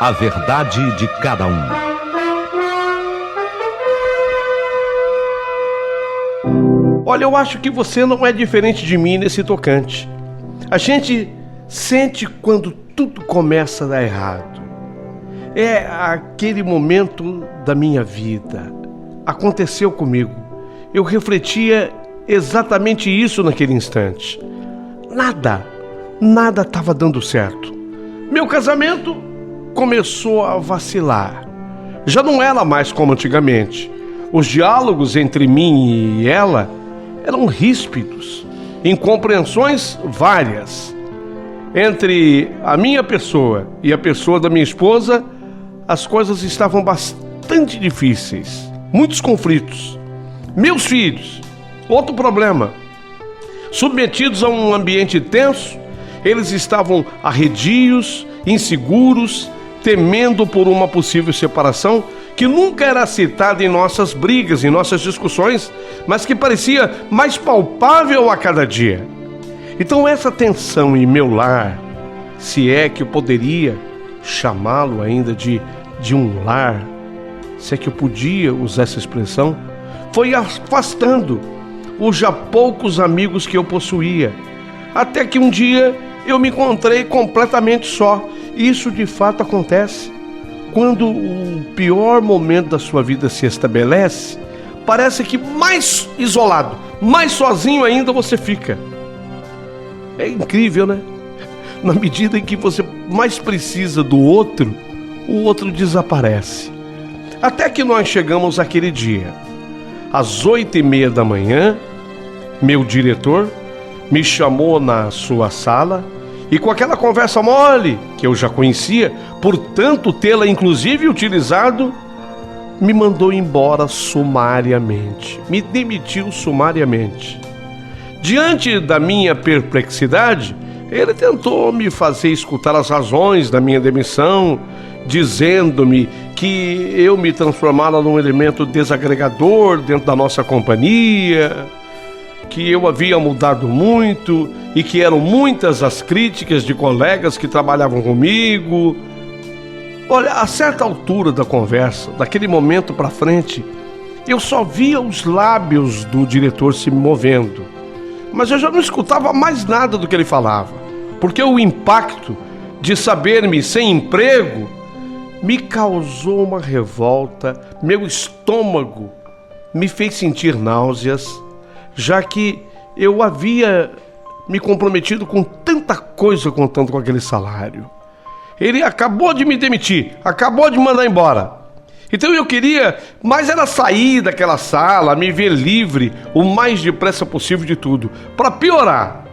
A verdade de cada um. Olha, eu acho que você não é diferente de mim nesse tocante. A gente sente quando tudo começa a dar errado. É aquele momento da minha vida. Aconteceu comigo. Eu refletia exatamente isso naquele instante. Nada estava dando certo. Meu casamento começou a vacilar. Já não era mais como antigamente. Os diálogos entre mim e ela eram ríspidos, incompreensões várias. Entre a minha pessoa e a pessoa da minha esposa, as coisas estavam bastante difíceis. Muitos conflitos. Meus filhos, outro problema. Submetidos a um ambiente tenso, eles estavam arredios, inseguros, temendo por uma possível separação que nunca era citada em nossas brigas, em nossas discussões, mas que parecia mais palpável a cada dia. Então essa tensão em meu lar, se é que eu poderia chamá-lo ainda de um lar, se é que eu podia usar essa expressão, foi afastando os já poucos amigos que eu possuía, até que um dia eu me encontrei completamente só. Isso de fato acontece. Quando o pior momento da sua vida se estabelece, parece que mais isolado, mais sozinho ainda você fica. É incrível, né? Na medida em que você mais precisa do outro, o outro desaparece. Até que nós chegamos àquele dia. Às 8:30 da manhã, meu diretor me chamou na sua sala e, com aquela conversa mole que eu já conhecia, portanto tê-la inclusive utilizado, me mandou embora sumariamente, me demitiu sumariamente. Diante da minha perplexidade, ele tentou me fazer escutar as razões da minha demissão, dizendo-me que eu me transformara num elemento desagregador dentro da nossa companhia, que eu havia mudado muito e que eram muitas as críticas de colegas que trabalhavam comigo. Olha, a certa altura da conversa, daquele momento para frente, eu só via os lábios do diretor se movendo, mas eu já não escutava mais nada do que ele falava, porque o impacto de saber-me sem emprego me causou uma revolta. Meu estômago me fez sentir náuseas, já que eu havia me comprometido com tanta coisa contando com aquele salário. Ele acabou de me demitir, acabou de me mandar embora. Então eu queria mais era sair daquela sala, me ver livre o mais depressa possível de tudo. Para piorar,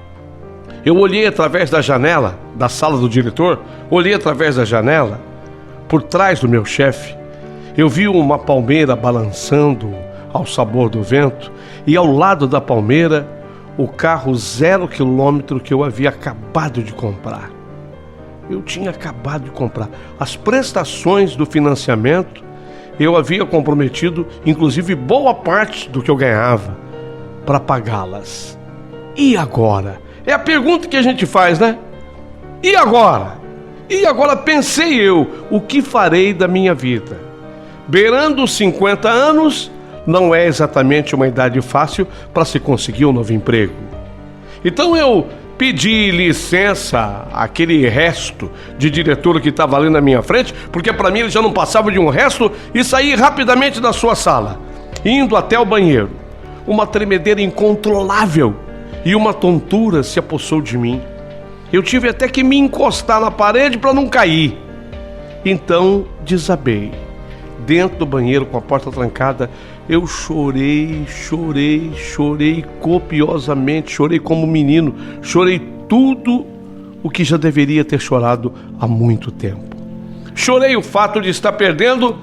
eu olhei através da janela da sala do diretor, olhei através da janela, por trás do meu chefe, eu vi uma palmeira balançando ao sabor do vento, e ao lado da palmeira, o carro 0 km que eu havia acabado de comprar. Eu tinha acabado de comprar. As prestações do financiamento, eu havia comprometido, inclusive, boa parte do que eu ganhava para pagá-las. E agora? É a pergunta que a gente faz, né? E agora? E agora pensei eu, o que farei da minha vida? Beirando os 50 anos, não é exatamente uma idade fácil para se conseguir um novo emprego. Então eu pedi licença àquele resto de diretor que estava ali na minha frente, porque para mim ele já não passava de um resto, e saí rapidamente da sua sala, indo até o banheiro. Uma tremedeira incontrolável e uma tontura se apossou de mim. Eu tive até que me encostar na parede para não cair. Então desabei. Dentro do banheiro, com a porta trancada, eu chorei copiosamente, chorei como menino, chorei tudo o que já deveria ter chorado há muito tempo. Chorei o fato de estar perdendo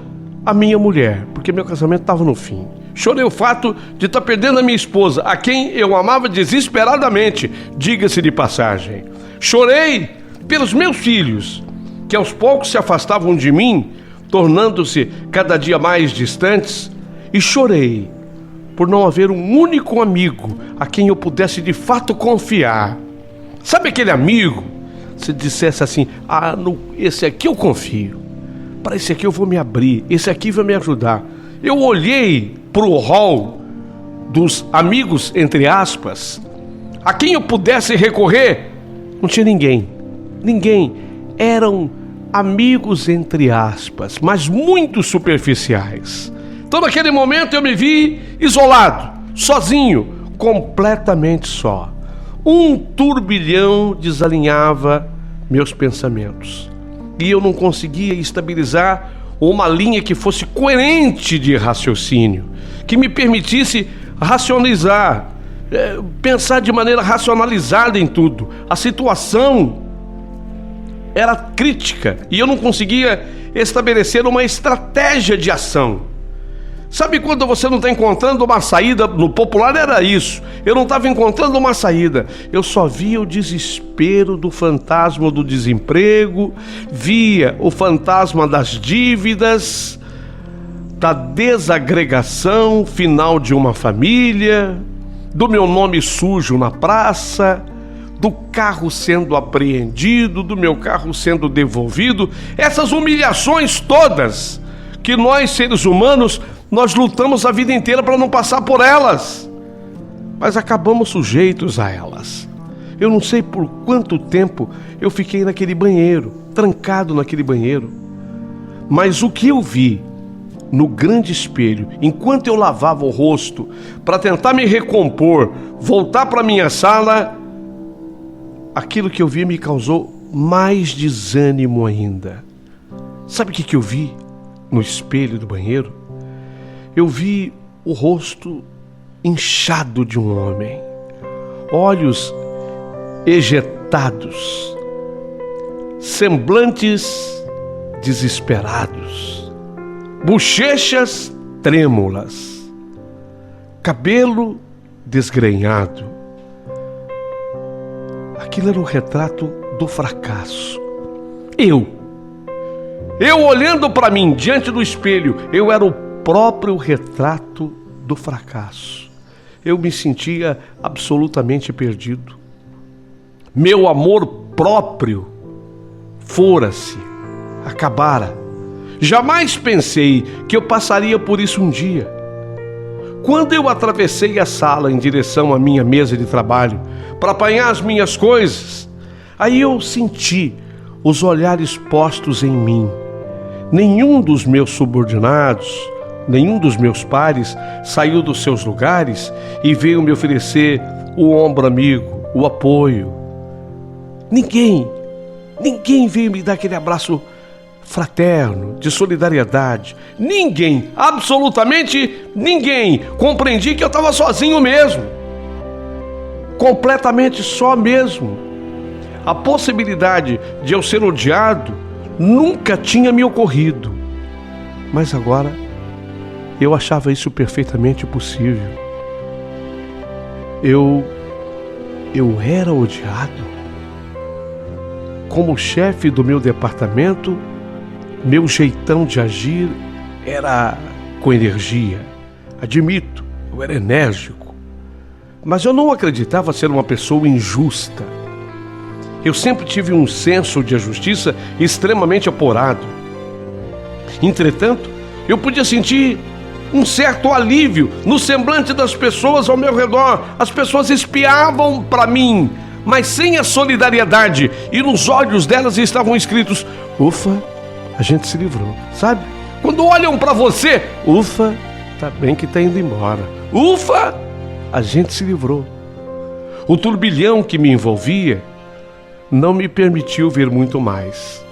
a minha mulher, porque meu casamento estava no fim. Chorei o fato de estar perdendo a minha esposa, a quem eu amava desesperadamente, diga-se de passagem. Chorei pelos meus filhos, que aos poucos se afastavam de mim, tornando-se cada dia mais distantes, e chorei por não haver um único amigo a quem eu pudesse de fato confiar. Sabe aquele amigo, se dissesse assim, esse aqui eu confio, para esse aqui eu vou me abrir, esse aqui vai me ajudar. Eu olhei para o hall dos amigos, entre aspas, a quem eu pudesse recorrer. Não tinha ninguém. Eram amigos, entre aspas, mas muito superficiais. Então naquele momento eu me vi isolado, sozinho, completamente só. Um turbilhão desalinhava meus pensamentos e eu não conseguia estabilizar uma linha que fosse coerente de raciocínio, que me permitisse racionalizar, pensar de maneira racionalizada em tudo. A situação era crítica e eu não conseguia estabelecer uma estratégia de ação. Sabe quando você não está encontrando uma saída? No popular era isso. Eu não estava encontrando uma saída. Eu só via o desespero do fantasma do desemprego, via o fantasma das dívidas, da desagregação final de uma família, do meu nome sujo na praça, do carro sendo apreendido, do meu carro sendo devolvido. Essas humilhações todas que nós, seres humanos, nós lutamos a vida inteira para não passar por elas, mas acabamos sujeitos a elas. Eu não sei por quanto tempo eu fiquei naquele banheiro, trancado naquele banheiro, mas o que eu vi no grande espelho, enquanto eu lavava o rosto para tentar me recompor, voltar para minha sala, aquilo que eu vi me causou mais desânimo ainda. Sabe o que eu vi no espelho do banheiro? Eu vi o rosto inchado de um homem, olhos ejetados, semblantes desesperados, bochechas trêmulas, cabelo desgrenhado. Aquilo era um retrato do fracasso. Eu olhando para mim diante do espelho, eu era o próprio retrato do fracasso. Eu me sentia absolutamente perdido. Meu amor próprio fora-se, acabara. Jamais pensei que eu passaria por isso um dia. Quando eu atravessei a sala em direção à minha mesa de trabalho para apanhar as minhas coisas, aí eu senti os olhares postos em mim. Nenhum dos meus subordinados, nenhum dos meus pares saiu dos seus lugares e veio me oferecer o ombro amigo, o apoio. Ninguém veio me dar aquele abraço fraterno, de solidariedade. Ninguém, absolutamente ninguém. Compreendi que eu estava sozinho mesmo, completamente só mesmo. A possibilidade de eu ser odiado nunca tinha me ocorrido, mas agora eu achava isso perfeitamente possível. Eu era odiado. Como chefe do meu departamento, meu jeitão de agir era com energia. Admito, eu era enérgico, mas eu não acreditava ser uma pessoa injusta. Eu sempre tive um senso de justiça extremamente apurado. Entretanto, eu podia sentir um certo alívio no semblante das pessoas ao meu redor. As pessoas espiavam para mim, mas sem a solidariedade, e nos olhos delas estavam escritos: ufa, a gente se livrou. Sabe? Quando olham para você, ufa, tá bem que tá indo embora. Ufa, a gente se livrou. O turbilhão que me envolvia não me permitiu ver muito mais.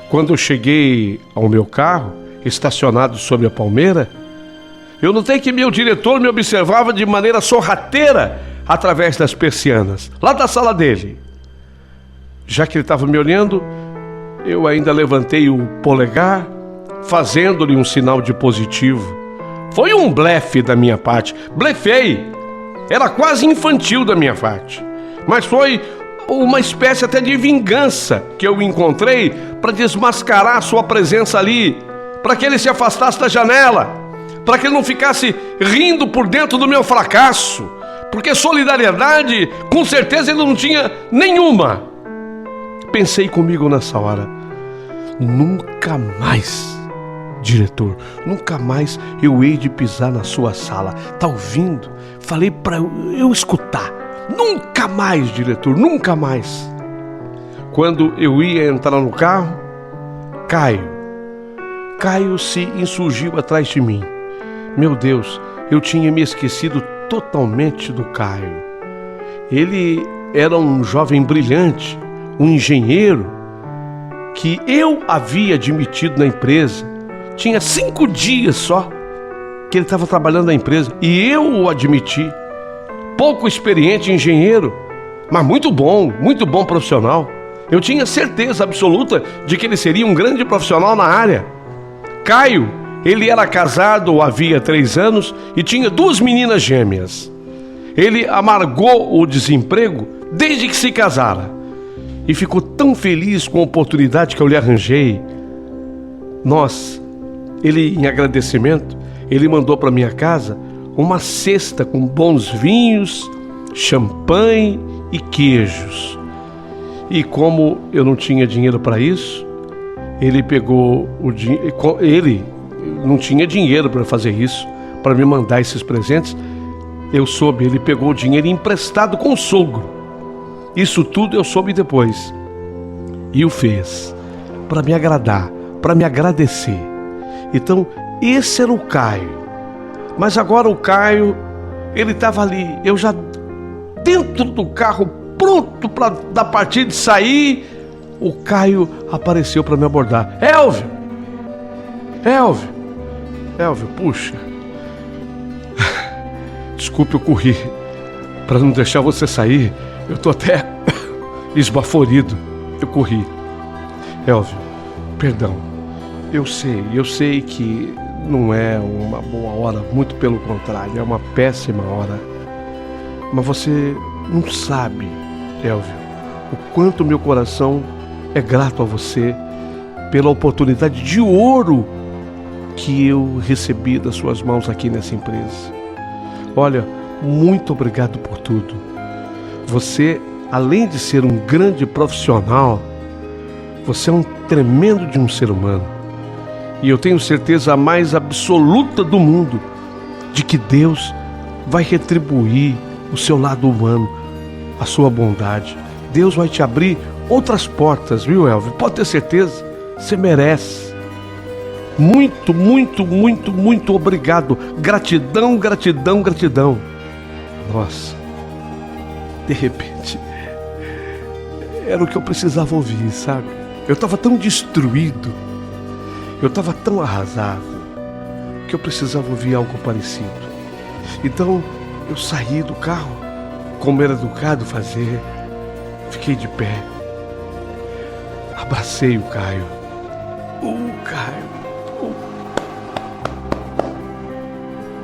Quando eu cheguei ao meu carro, estacionado sobre a palmeira, eu notei que meu diretor me observava de maneira sorrateira através das persianas, lá da sala dele. Já que ele estava me olhando, eu ainda levantei o polegar, fazendo-lhe um sinal de positivo. Foi um blefe da minha parte. Blefei. Era quase infantil da minha parte. Mas foi uma espécie até de vingança que eu encontrei para desmascarar a sua presença ali, para que ele se afastasse da janela, para que ele não ficasse rindo por dentro do meu fracasso, porque solidariedade, com certeza, ele não tinha nenhuma. Pensei comigo nessa hora: nunca mais, diretor, nunca mais eu hei de pisar na sua sala. Tá ouvindo? Falei para eu escutar. Nunca mais, diretor, nunca mais. Quando eu ia entrar no carro, Caio se insurgiu atrás de mim. Meu Deus, eu tinha me esquecido totalmente do Caio. Ele era um jovem brilhante, um engenheiro que eu havia admitido na empresa. Tinha 5 dias só que ele estava trabalhando na empresa e eu o admiti. Pouco experiente engenheiro, mas muito bom profissional. Eu tinha certeza absoluta de que ele seria um grande profissional na área. Caio, ele era casado havia 3 anos e tinha 2 meninas gêmeas. Ele amargou o desemprego desde que se casara e ficou tão feliz com a oportunidade que eu lhe arranjei. Ele, em agradecimento, ele mandou para minha casa uma cesta com bons vinhos, champanhe e queijos. E como eu não tinha dinheiro para isso, ele pegou o dinheiro. Ele não tinha dinheiro para fazer isso, para me mandar esses presentes. Eu soube, ele pegou o dinheiro emprestado com o sogro. Isso tudo eu soube depois. E o fez para me agradar, para me agradecer. Então, esse era o Caio. Mas agora o Caio, ele estava ali, eu já dentro do carro, pronto para dar partida de sair. O Caio apareceu para me abordar. Elvio, puxa. Desculpe, eu corri para não deixar você sair. Eu tô até esbaforido. Eu corri. Elvio, perdão. Eu sei que não é uma boa hora, muito pelo contrário, é uma péssima hora. Mas você não sabe, Elvio, o quanto meu coração é grato a você pela oportunidade de ouro que eu recebi das suas mãos aqui nessa empresa. Olha, muito obrigado por tudo. Você, além de ser um grande profissional, você é um tremendo de um ser humano. E eu tenho certeza a mais absoluta do mundo de que Deus vai retribuir o seu lado humano, a sua bondade. Deus vai te abrir outras portas, viu, Elvio? Pode ter certeza, você merece. Muito, muito, muito, muito obrigado. Gratidão, gratidão, gratidão. Nossa, de repente, era o que eu precisava ouvir, sabe? Eu estava tão destruído, eu estava tão arrasado, que eu precisava ouvir algo parecido. Então, eu saí do carro, como era educado fazer, fiquei de pé, abracei o Caio.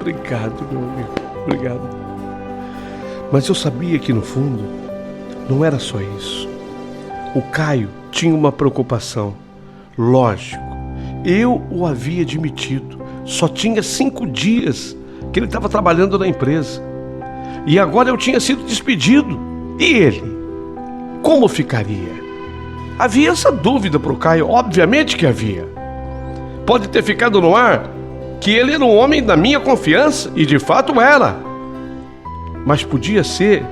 Obrigado, meu amigo, obrigado. Mas eu sabia que no fundo, não era só isso. O Caio tinha uma preocupação, lógico. Eu o havia admitido. Só tinha 5 dias que ele estava trabalhando na empresa. E agora eu tinha sido despedido. E ele? Como ficaria? Havia essa dúvida para o Caio. Obviamente que havia. Pode ter ficado no ar que ele era um homem da minha confiança. E de fato era. Mas podia ser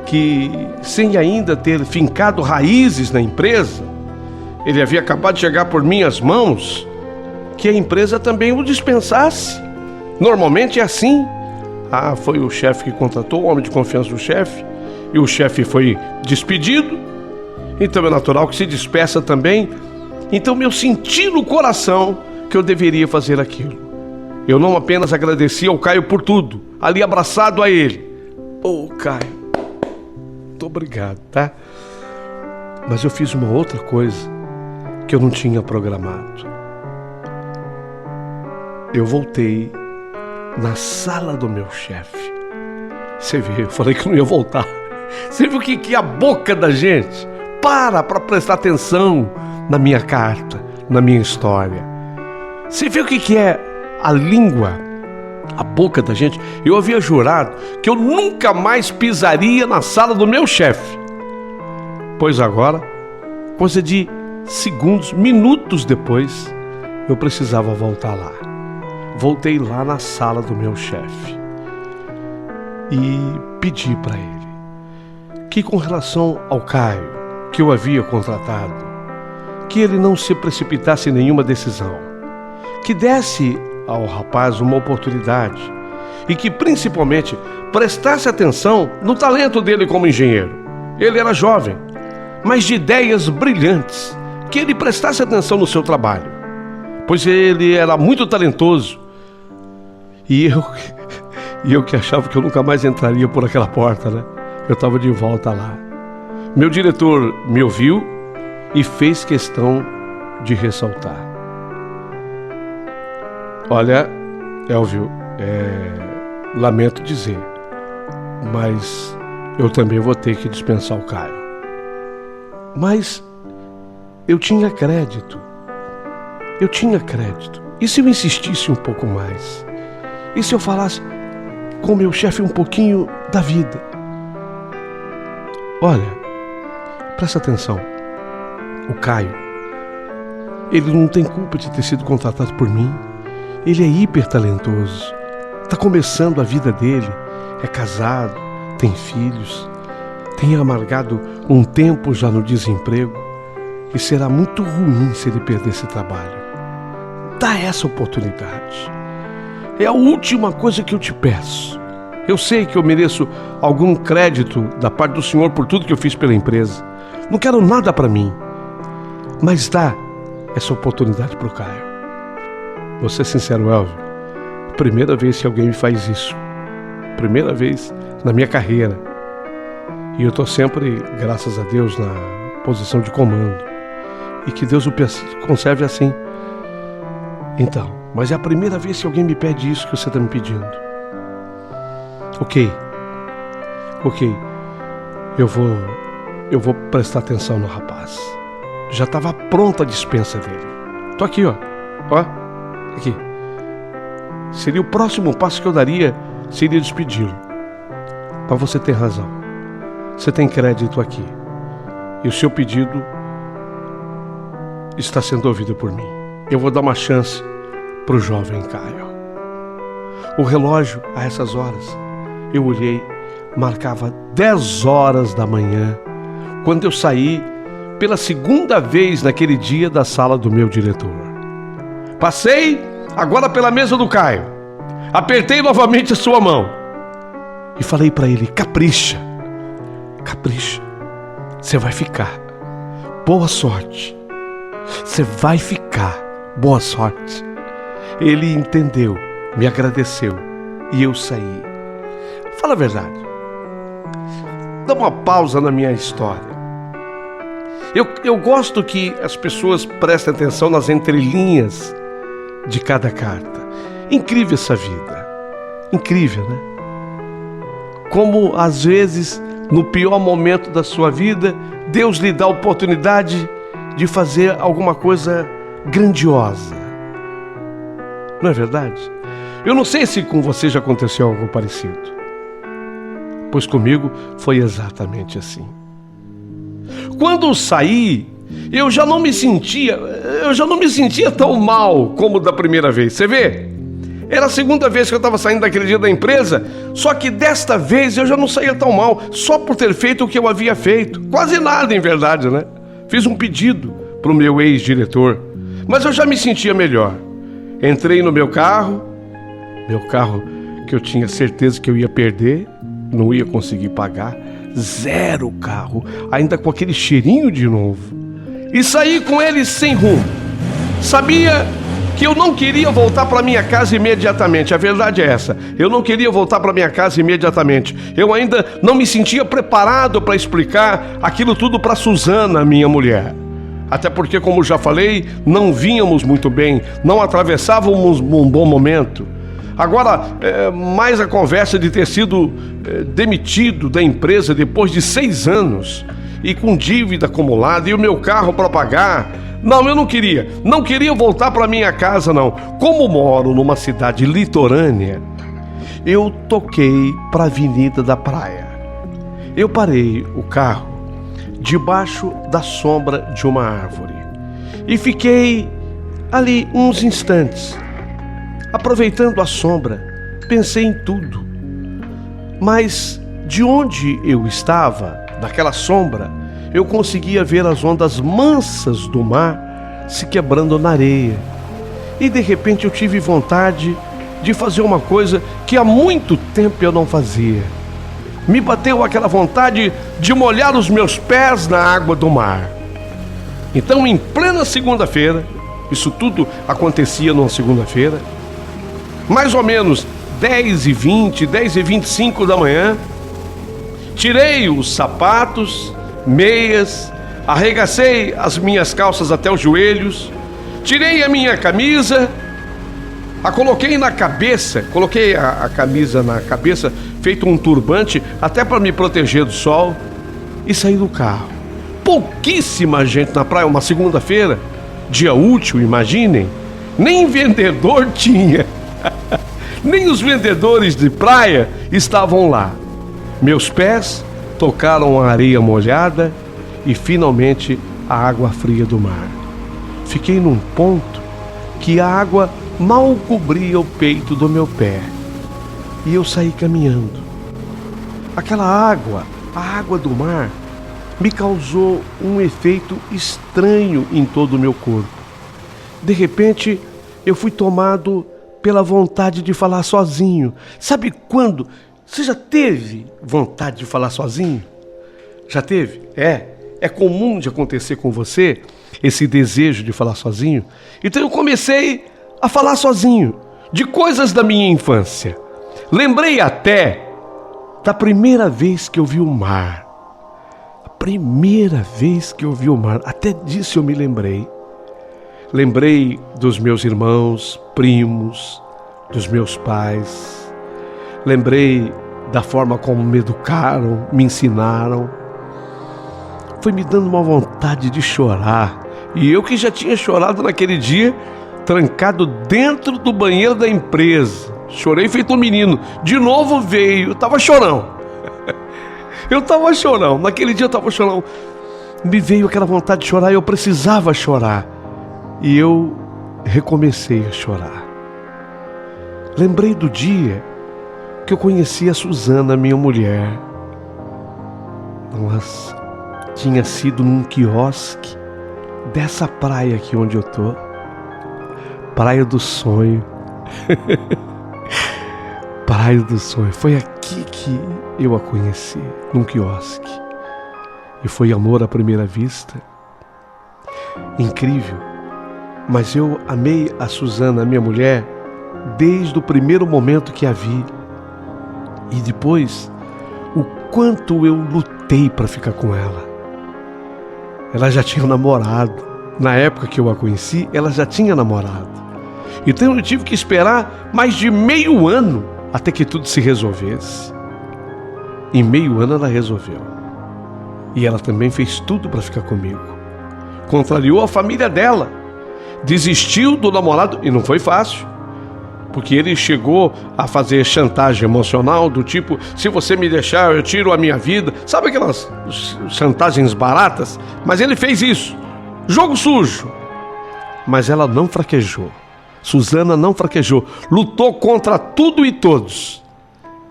que, sem ainda ter fincado raízes na empresa, ele havia acabado de chegar por minhas mãos, que a empresa também o dispensasse. Normalmente é assim. Foi o chefe que contratou, o homem de confiança do chefe, e o chefe foi despedido, então é natural que se despeça também. Então eu senti no coração que eu deveria fazer aquilo. Eu não apenas agradeci ao Caio por tudo, ali abraçado a ele. Caio, muito obrigado, tá? Mas eu fiz uma outra coisa que eu não tinha programado. Eu voltei na sala do meu chefe. Você viu, eu falei que não ia voltar. Você viu que a boca da gente para prestar atenção na minha carta, na minha história. Você viu o que é a língua, a boca da gente? Eu havia jurado que eu nunca mais pisaria na sala do meu chefe. Pois agora, coisa de segundos, minutos depois, eu precisava voltar lá. Voltei lá na sala do meu chefe e pedi para ele que, com relação ao Caio, que eu havia contratado, que ele não se precipitasse em nenhuma decisão, que desse ao rapaz uma oportunidade e que, principalmente, prestasse atenção no talento dele como engenheiro. Ele era jovem, mas de ideias brilhantes, que ele prestasse atenção no seu trabalho, pois ele era muito talentoso. E eu que achava que eu nunca mais entraria por aquela porta, né? Eu estava de volta lá. Meu diretor me ouviu e fez questão de ressaltar: olha, Elvio, lamento dizer, mas eu também vou ter que dispensar o Caio. Mas eu tinha crédito. E se eu insistisse um pouco mais? E se eu falasse com meu chefe um pouquinho da vida? Olha, presta atenção. O Caio, ele não tem culpa de ter sido contratado por mim. Ele é hiper talentoso. Está começando a vida dele. É casado, tem filhos, tem amargado um tempo já no desemprego. E será muito ruim se ele perder esse trabalho. Dá essa oportunidade. É a última coisa que eu te peço. Eu sei que eu mereço algum crédito da parte do senhor por tudo que eu fiz pela empresa. Não quero nada para mim. Mas dá essa oportunidade para o Caio. Vou ser sincero, Elvio. Primeira vez que alguém me faz isso. Primeira vez na minha carreira. E eu estou sempre, graças a Deus, na posição de comando. E que Deus o conserve assim. Então, mas é a primeira vez que alguém me pede isso que você está me pedindo. Ok. Eu vou prestar atenção no rapaz. Já estava pronta a dispensa dele. Tô aqui, ó. Aqui. Seria o próximo passo que eu daria, seria despedi-lo. Mas você tem razão. Você tem crédito aqui. E o seu pedido está sendo ouvido por mim. Eu vou dar uma chance para o jovem Caio. O relógio, a essas horas, eu olhei, marcava 10 horas da manhã, quando eu saí pela segunda vez naquele dia da sala do meu diretor. Passei agora pela mesa do Caio, apertei novamente a sua mão e falei para ele: capricha, você vai ficar, boa sorte, você vai ficar, boa sorte. Ele entendeu, me agradeceu e eu saí. Fala a verdade. Dá uma pausa na minha história. Eu gosto que as pessoas prestem atenção nas entrelinhas de cada carta. Incrível essa vida. Incrível, né? Como às vezes, no pior momento da sua vida, Deus lhe dá a oportunidade de fazer alguma coisa grandiosa. Não é verdade? Eu não sei se com você já aconteceu algo parecido. Pois comigo foi exatamente assim. Quando saí, eu já não me sentia tão mal como da primeira vez. Você vê? Era a segunda vez que eu estava saindo daquele dia da empresa, só que desta vez eu já não saía tão mal, só por ter feito o que eu havia feito. Quase nada, em verdade, né? Fiz um pedido para o meu ex-diretor, mas eu já me sentia melhor. Entrei no meu carro que eu tinha certeza que eu ia perder, não ia conseguir pagar, 0 carro, ainda com aquele cheirinho de novo. E saí com ele sem rumo. Sabia que eu não queria voltar para minha casa imediatamente, a verdade é essa. Eu não queria voltar para minha casa imediatamente. Eu ainda não me sentia preparado para explicar aquilo tudo para Suzana, minha mulher. Até porque, como já falei, não vínhamos muito bem, não atravessávamos um bom momento. Agora, mais a conversa de ter sido demitido da empresa depois de 6 anos e com dívida acumulada e o meu carro para pagar. Não, eu não queria voltar para minha casa, não. Como moro numa cidade litorânea, eu toquei para a Avenida da Praia. Eu parei o carro debaixo da sombra de uma árvore e fiquei ali uns instantes. Aproveitando a sombra, pensei em tudo. Mas de onde eu estava, naquela sombra, eu conseguia ver as ondas mansas do mar se quebrando na areia. E de repente eu tive vontade de fazer uma coisa que há muito tempo eu não fazia. Me bateu aquela vontade de molhar os meus pés na água do mar. Então, em plena segunda-feira, isso tudo acontecia numa segunda-feira, mais ou menos 10h20, 10h25 da manhã, tirei os sapatos, meias, arregacei as minhas calças até os joelhos, tirei a minha camisa, a coloquei na cabeça, coloquei a camisa na cabeça, feito um turbante, até para me proteger do sol, e saí do carro. Pouquíssima gente na praia, uma segunda-feira, dia útil, imaginem, nem vendedor tinha, nem os vendedores de praia estavam lá. Meus pés tocaram a areia molhada e finalmente a água fria do mar. Fiquei num ponto que a água mal cobria o peito do meu pé e eu saí caminhando. Aquela água, a água do mar, me causou um efeito estranho em todo o meu corpo. De repente, eu fui tomado pela vontade de falar sozinho. Sabe quando? Você já teve vontade de falar sozinho? Já teve? É comum de acontecer com você esse desejo de falar sozinho? Então eu comecei a falar sozinho de coisas da minha infância. Lembrei até da primeira vez que eu vi o mar. A primeira vez que eu vi o mar, até disso eu me lembrei. Lembrei dos meus irmãos, primos, dos meus pais. Lembrei da forma como me educaram, me ensinaram. Foi me dando uma vontade de chorar. E eu que já tinha chorado naquele dia, trancado dentro do banheiro da empresa. Chorei feito um menino. De novo veio, eu tava chorão. Eu tava chorão, naquele dia eu tava chorão. Me veio aquela vontade de chorar e eu precisava chorar. E eu recomecei a chorar. Lembrei do dia que eu conheci a Suzana, minha mulher. Nossa, tinha sido num quiosque dessa praia aqui onde eu tô. Praia do Sonho. Praia do Sonho. Foi aqui que eu a conheci, num quiosque. E foi amor à primeira vista. Incrível. Mas eu amei a Suzana, a minha mulher, desde o primeiro momento que a vi. E depois, o quanto eu lutei para ficar com ela. Ela já tinha namorado. Na época que eu a conheci, ela já tinha namorado. Então eu tive que esperar mais de meio ano até que tudo se resolvesse. Em meio ano ela resolveu. E ela também fez tudo para ficar comigo. Contrariou a família dela. Desistiu do namorado e não foi fácil. Porque ele chegou a fazer chantagem emocional do tipo, se você me deixar eu tiro a minha vida. Sabe aquelas chantagens baratas? Mas ele fez isso. Jogo sujo. Mas ela não fraquejou. Suzana não fraquejou. Lutou contra tudo e todos.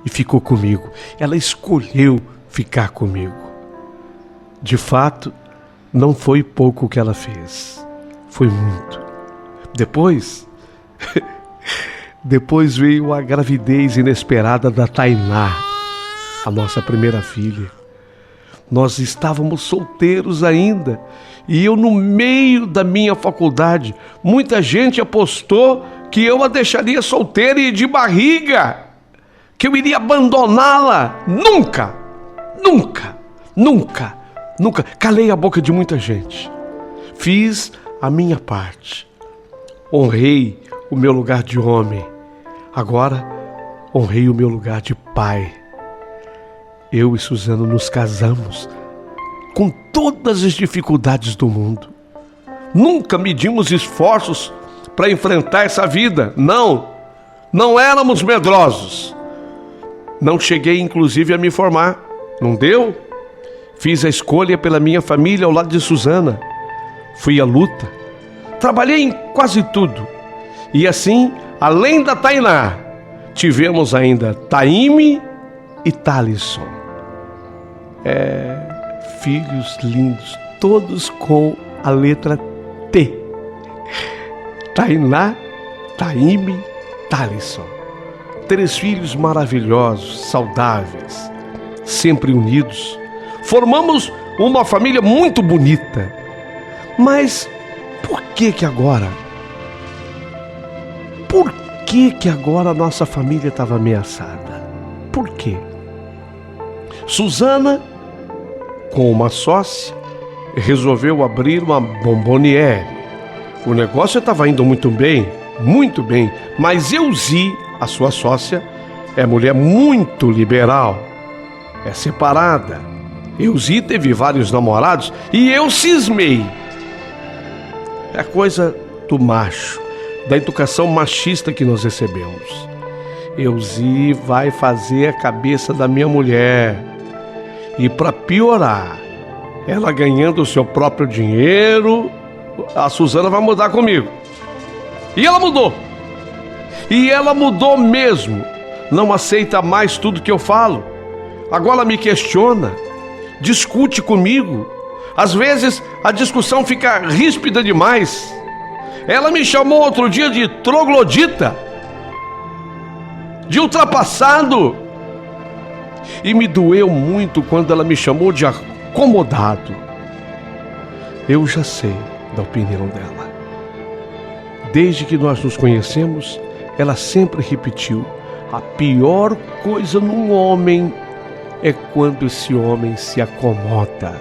E ficou comigo. Ela escolheu ficar comigo. De fato, não foi pouco o que ela fez. Foi muito. Depois veio a gravidez inesperada da Tainá, a nossa primeira filha. Nós estávamos solteiros ainda. E eu no meio da minha faculdade, muita gente apostou que eu a deixaria solteira e de barriga, que eu iria abandoná-la. Nunca, nunca, nunca, nunca. Calei a boca de muita gente. Fiz a minha parte. Honrei o meu lugar de homem. Agora, honrei o meu lugar de pai. Eu e Suzana nos casamos com todas as dificuldades do mundo. Nunca medimos esforços para enfrentar essa vida. Não éramos medrosos. Não cheguei, inclusive, a me formar. Não deu? Fiz a escolha pela minha família ao lado de Suzana. Fui à luta. Trabalhei em quase tudo. E assim, além da Tainá, tivemos ainda Taíme e Thalisson. Filhos lindos, todos com a letra T. Tainá, Taíme, Thalisson. 3 filhos maravilhosos, saudáveis, sempre unidos. Formamos uma família muito bonita. Mas por que agora? Por que agora a nossa família estava ameaçada? Por quê? Suzana, com uma sócia, resolveu abrir uma bomboniere. O negócio estava indo muito bem, mas Euzi, a sua sócia, é mulher muito liberal, é separada. Euzi teve vários namorados e eu cismei. É coisa do macho, da educação machista que nós recebemos. Euzi vai fazer a cabeça da minha mulher. E para piorar, ela ganhando o seu próprio dinheiro, a Suzana vai mudar comigo. E ela mudou. E ela mudou mesmo. Não aceita mais tudo que eu falo. Agora me questiona, discute comigo. Às vezes a discussão fica ríspida demais. Ela me chamou outro dia de troglodita, de ultrapassado. E me doeu muito quando ela me chamou de acomodado. Eu já sei da opinião dela. Desde que nós nos conhecemos, ela sempre repetiu: a pior coisa num homem é quando esse homem se acomoda.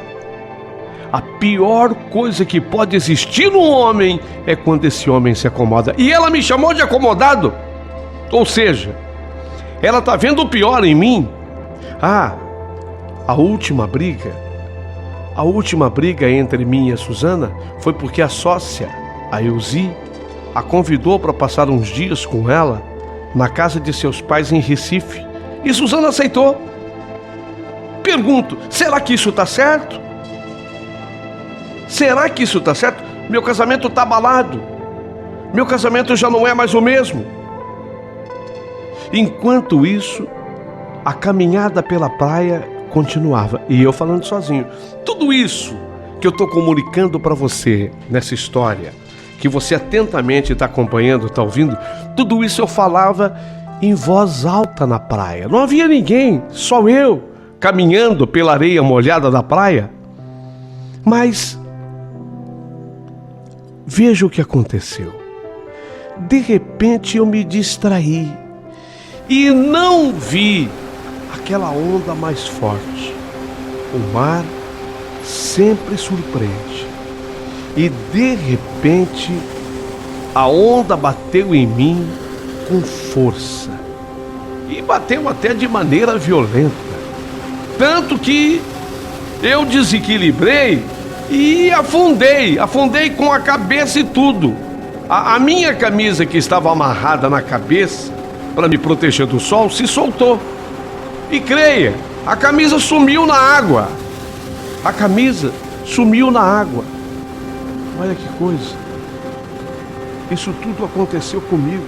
A pior coisa que pode existir num homem é quando esse homem se acomoda. E ela me chamou de acomodado. Ou seja, ela está vendo o pior em mim. A última briga entre mim e a Suzana foi porque a sócia, a Euzi, a convidou para passar uns dias com ela na casa de seus pais em Recife. E Suzana aceitou. Pergunto, será que isso está certo? Será que isso está certo? Meu casamento está abalado. Meu casamento já não é mais o mesmo. Enquanto isso, a caminhada pela praia continuava. E eu falando sozinho. Tudo isso que eu estou comunicando para você nessa história, que você atentamente está acompanhando, está ouvindo, tudo isso eu falava em voz alta na praia. Não havia ninguém, só eu, caminhando pela areia molhada da praia. Mas veja o que aconteceu. De repente eu me distraí e não vi aquela onda mais forte. O mar sempre surpreende. E de repente a onda bateu em mim com força. E bateu até de maneira violenta. Tanto que eu desequilibrei e afundei com a cabeça e tudo. A minha camisa, que estava amarrada na cabeça para me proteger do sol, se soltou. E creia, a camisa sumiu na água. A camisa sumiu na água. Olha que coisa. Isso tudo aconteceu comigo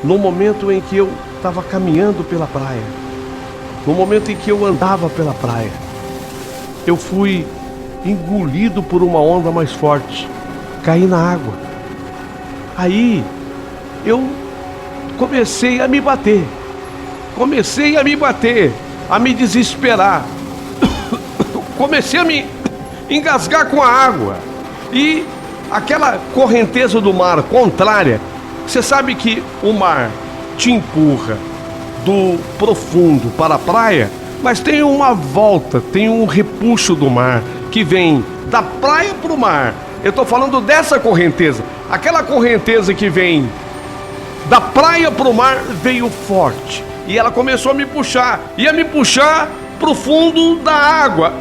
no momento em que eu estava caminhando pela praia. No momento em que eu andava pela praia. Eu fui engolido por uma onda mais forte. Caí na água. Aí eu comecei a me bater. A me desesperar. Comecei a me engasgar com a água. E aquela correnteza do mar contrária, você sabe que o mar te empurra do profundo para a praia, mas tem uma volta, tem um repuxo do mar que vem da praia para o mar. Eu estou falando dessa correnteza. Aquela correnteza que vem da praia para o mar veio forte. E ela começou a me puxar. Ia me puxar para o fundo da água.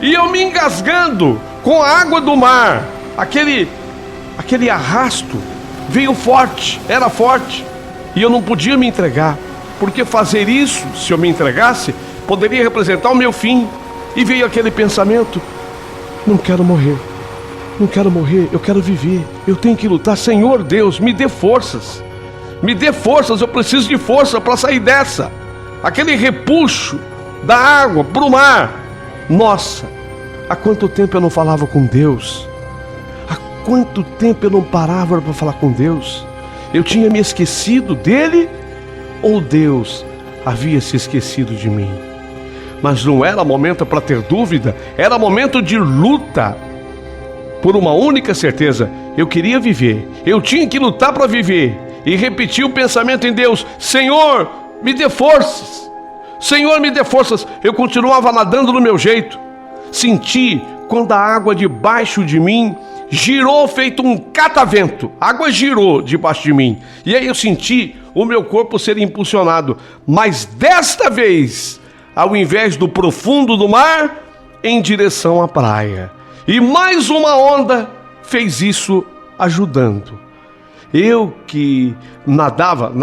E eu me engasgando com a água do mar. Aquele arrasto veio forte, era forte. E eu não podia me entregar. Porque fazer isso, se eu me entregasse, poderia representar o meu fim. E veio aquele pensamento: não quero morrer. Não quero morrer, eu quero viver. Eu tenho que lutar. Senhor Deus, me dê forças. Me dê forças, eu preciso de força para sair dessa. Aquele repuxo da água para o mar. Nossa, há quanto tempo eu não falava com Deus? Há quanto tempo eu não parava para falar com Deus? Eu tinha me esquecido dele ou Deus havia se esquecido de mim? Mas não era momento para ter dúvida, era momento de luta. Por uma única certeza, eu queria viver, eu tinha que lutar para viver. E repetir o pensamento em Deus: Senhor, me dê forças. Senhor, me dê forças. Eu continuava nadando do meu jeito. Senti quando a água debaixo de mim girou feito um catavento. A água girou debaixo de mim. E aí eu senti o meu corpo ser impulsionado. Mas desta vez, ao invés do profundo do mar, em direção à praia. E mais uma onda fez isso ajudando. Eu que nadava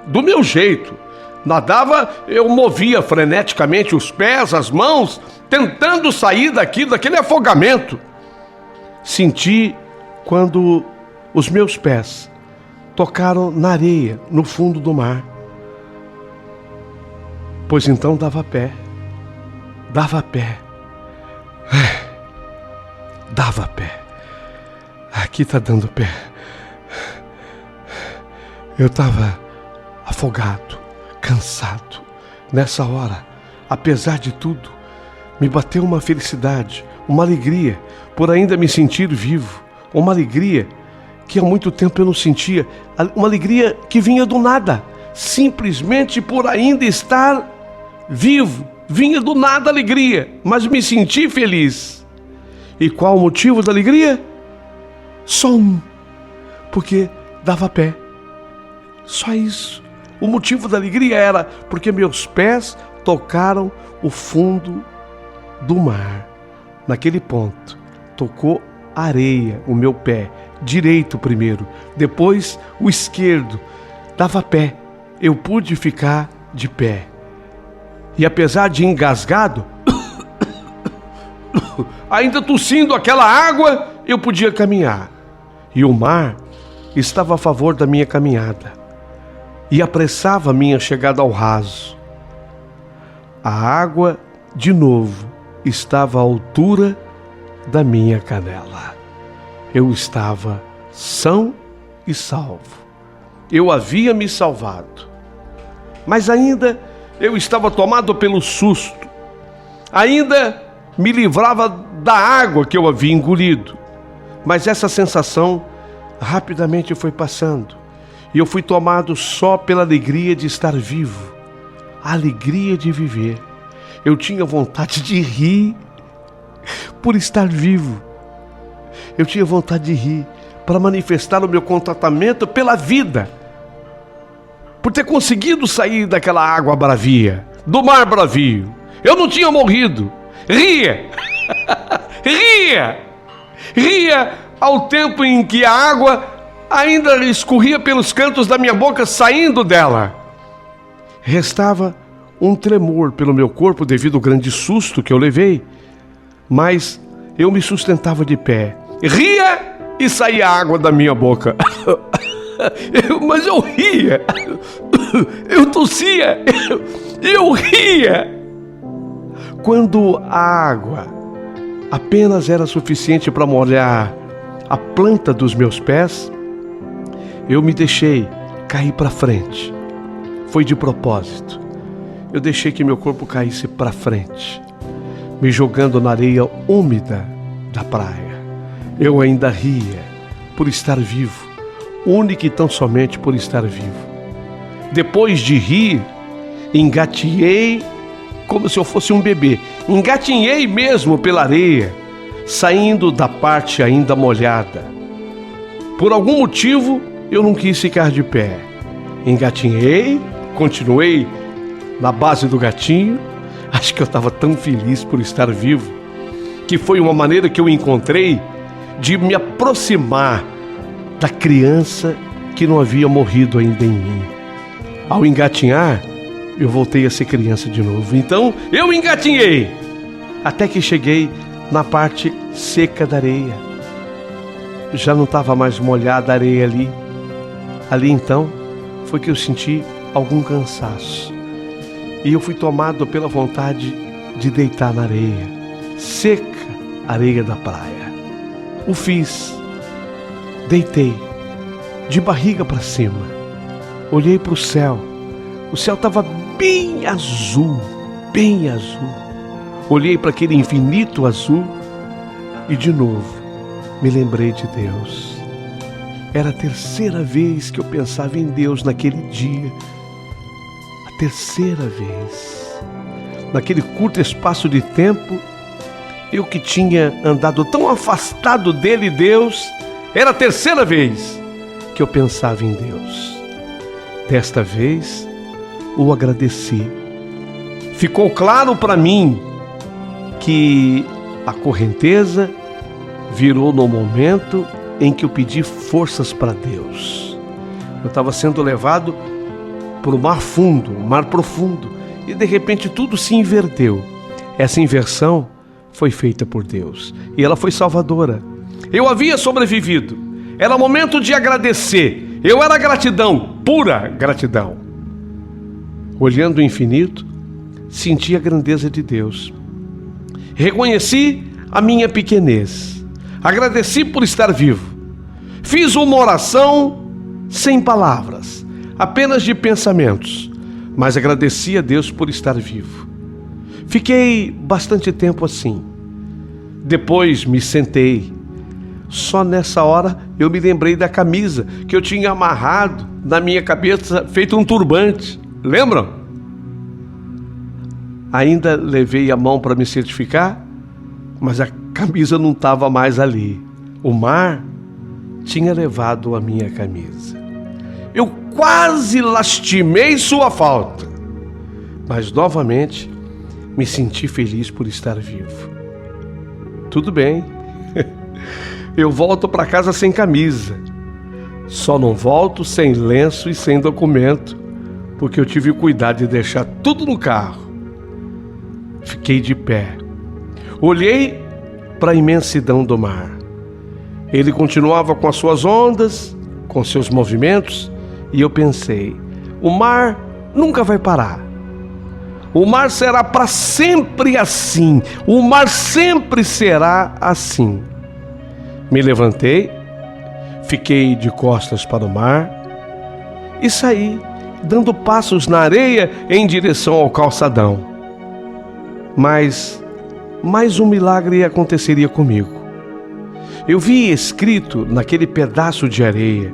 do meu jeito. Nadava, eu movia freneticamente os pés, as mãos, tentando sair daquele afogamento. Senti quando os meus pés tocaram na areia, no fundo do mar. Pois então dava pé. Dava pé. Aqui tá dando pé. Eu estava afogado, cansado. Nessa hora, apesar de tudo, me bateu uma felicidade, uma alegria por ainda me sentir vivo. Uma alegria que há muito tempo eu não sentia. Uma alegria que vinha do nada, simplesmente por ainda estar vivo. Vinha do nada a alegria, mas me senti feliz. E qual o motivo da alegria? Só um, porque dava pé. Só isso. O motivo da alegria era porque meus pés tocaram o fundo do mar. Naquele ponto, tocou areia, o meu pé direito primeiro, depois o esquerdo. Dava pé. Eu pude ficar de pé. E apesar de engasgado, ainda tossindo aquela água, eu podia caminhar. E o mar estava a favor da minha caminhada e apressava a minha chegada ao raso. A água, de novo, estava à altura da minha canela. Eu estava são e salvo. Eu havia me salvado. Mas ainda eu estava tomado pelo susto. Ainda me livrava da água que eu havia engolido. Mas essa sensação rapidamente foi passando. E eu fui tomado só pela alegria de estar vivo. A alegria de viver. Eu tinha vontade de rir por estar vivo. Eu tinha vontade de rir para manifestar o meu contentamento pela vida. Por ter conseguido sair daquela água bravia, do mar bravio. Eu não tinha morrido. Ria. Ria ao tempo em que a água ainda escorria pelos cantos da minha boca, saindo dela. Restava um tremor pelo meu corpo devido ao grande susto que eu levei, mas eu me sustentava de pé. Ria e saía água da minha boca. Mas eu ria, eu tossia, eu ria. Quando a água apenas era suficiente para molhar a planta dos meus pés, eu me deixei cair para frente. Foi de propósito. Eu deixei que meu corpo caísse para frente, me jogando na areia úmida da praia. Eu ainda ria por estar vivo, única e tão somente por estar vivo. Depois de rir, engatinhei como se eu fosse um bebê. Engatinhei mesmo pela areia, saindo da parte ainda molhada. Por algum motivo, eu não quis ficar de pé. Engatinhei, continuei na base do gatinho. Acho que eu estava tão feliz por estar vivo, que foi uma maneira que eu encontrei de me aproximar da criança que não havia morrido ainda em mim. Ao engatinhar, eu voltei a ser criança de novo. Então, eu engatinhei, até que cheguei na parte seca da areia. já não estava mais molhada a areia ali. Ali então foi que eu senti algum cansaço. E eu fui tomado pela vontade de deitar na areia, seca areia da praia. O fiz. Deitei, de barriga para cima. Olhei para o céu. O céu estava bem azul, bem azul. Olhei para aquele infinito azul e de novo me lembrei de Deus. Era a terceira vez que eu pensava em Deus naquele dia. A terceira vez. Naquele curto espaço de tempo, eu que tinha andado tão afastado dele, Deus, era a terceira vez que eu pensava em Deus. Desta vez, o agradeci. Ficou claro para mim que a correnteza virou no momento em que eu pedi forças para Deus. Eu estava sendo levado para o mar fundo, o mar profundo, e de repente tudo se inverteu. Essa inversão foi feita por Deus e ela foi salvadora. Eu havia sobrevivido. Era momento de agradecer. Eu era gratidão, pura gratidão. Olhando o infinito, senti a grandeza de Deus. Reconheci a minha pequenez. Agradeci por estar vivo. Fiz uma oração sem palavras, apenas de pensamentos, mas agradeci a Deus por estar vivo. Fiquei bastante tempo assim. Depois me sentei. Só nessa hora eu me lembrei da camisa que eu tinha amarrado na minha cabeça, feito um turbante. Lembram? Ainda levei a mão para me certificar, mas a camisa não estava mais ali. O mar tinha levado a minha camisa. Eu quase lastimei sua falta, mas novamente me senti feliz por estar vivo. Tudo bem, eu volto para casa sem camisa. Só não volto sem lenço e sem documento, porque eu tive cuidado de deixar tudo no carro. Fiquei de pé. Olhei para a imensidão do mar. Ele continuava com as suas ondas, com seus movimentos, e eu pensei, o mar nunca vai parar. O mar será para sempre assim. O mar sempre será assim. Me levantei, fiquei de costas para o mar e saí, dando passos na areia em direção ao calçadão. Mas mais um milagre aconteceria comigo. Eu vi escrito naquele pedaço de areia,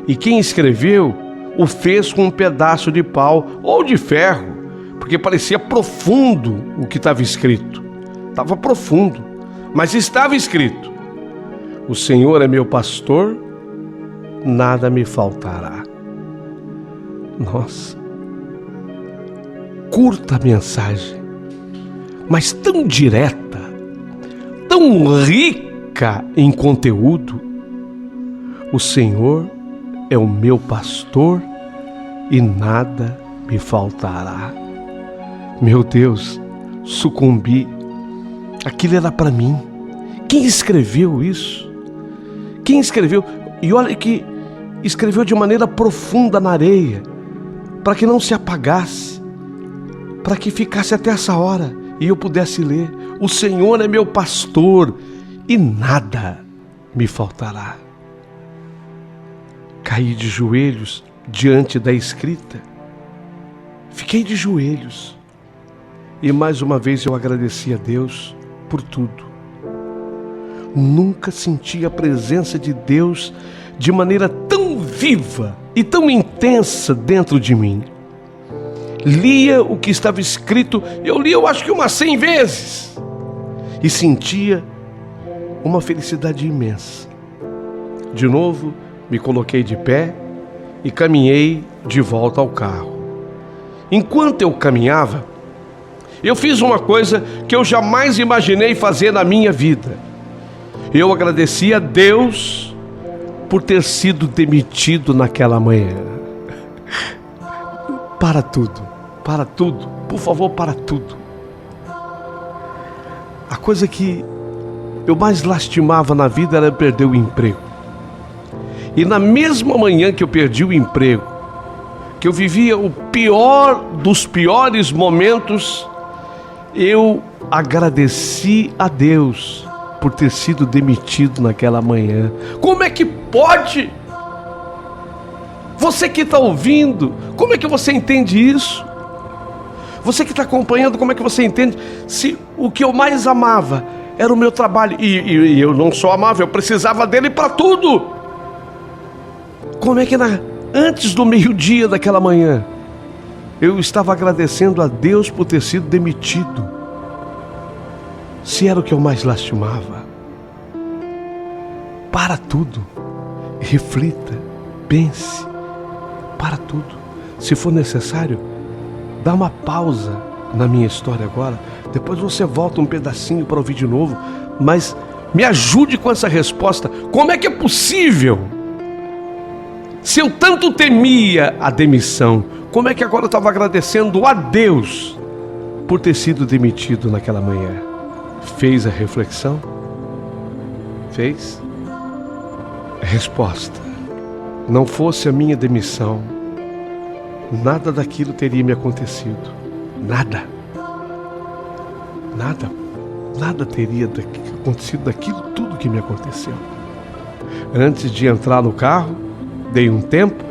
e quem escreveu o fez com um pedaço de pau ou de ferro, porque parecia profundo o que estava escrito. Estava profundo, mas estava escrito: o Senhor é meu pastor, nada me faltará. Nossa, curta mensagem, mas tão direta, tão rica em conteúdo. O Senhor é o meu pastor e nada me faltará. Meu Deus, sucumbi. Aquilo era para mim. Quem escreveu isso? Quem escreveu? E olha que escreveu de maneira profunda na areia, para que não se apagasse, para que ficasse até essa hora e eu pudesse ler: o Senhor é meu pastor e nada me faltará. Caí de joelhos diante da escrita. Fiquei de joelhos. E mais uma vez eu agradeci a Deus por tudo. Nunca senti a presença de Deus de maneira tão viva e tão intensa dentro de mim. Lia o que estava escrito, eu li eu acho que umas 100 vezes. E sentia uma felicidade imensa. De novo, me coloquei de pé e caminhei de volta ao carro. Enquanto eu caminhava, eu fiz uma coisa que eu jamais imaginei fazer na minha vida. Eu agradeci a Deus por ter sido demitido naquela manhã. Para tudo, por favor, para tudo. A coisa que eu mais lastimava na vida era perder o emprego. E na mesma manhã que eu perdi o emprego, que eu vivia o pior dos piores momentos, eu agradeci a Deus por ter sido demitido naquela manhã. Como é que pode? Você que está ouvindo, como é que você entende isso? Você que está acompanhando, como é que você entende? Se o que eu mais amava era o meu trabalho, e eu não só amava, eu precisava dele para tudo. Como é que antes do meio-dia daquela manhã, eu estava agradecendo a Deus por ter sido demitido? Se era o que eu mais lastimava. Para tudo, reflita, pense, para tudo. Se for necessário, dá uma pausa na minha história agora, depois você volta um pedacinho para ouvir de novo, mas me ajude com essa resposta. Como é que é possível? Se eu tanto temia a demissão, como é que agora eu estava agradecendo a Deus por ter sido demitido naquela manhã? Fez a reflexão? Fez? Resposta: não fosse a minha demissão, nada daquilo teria me acontecido. Nada teria acontecido daquilo tudo que me aconteceu. Antes de entrar no carro, dei um tempo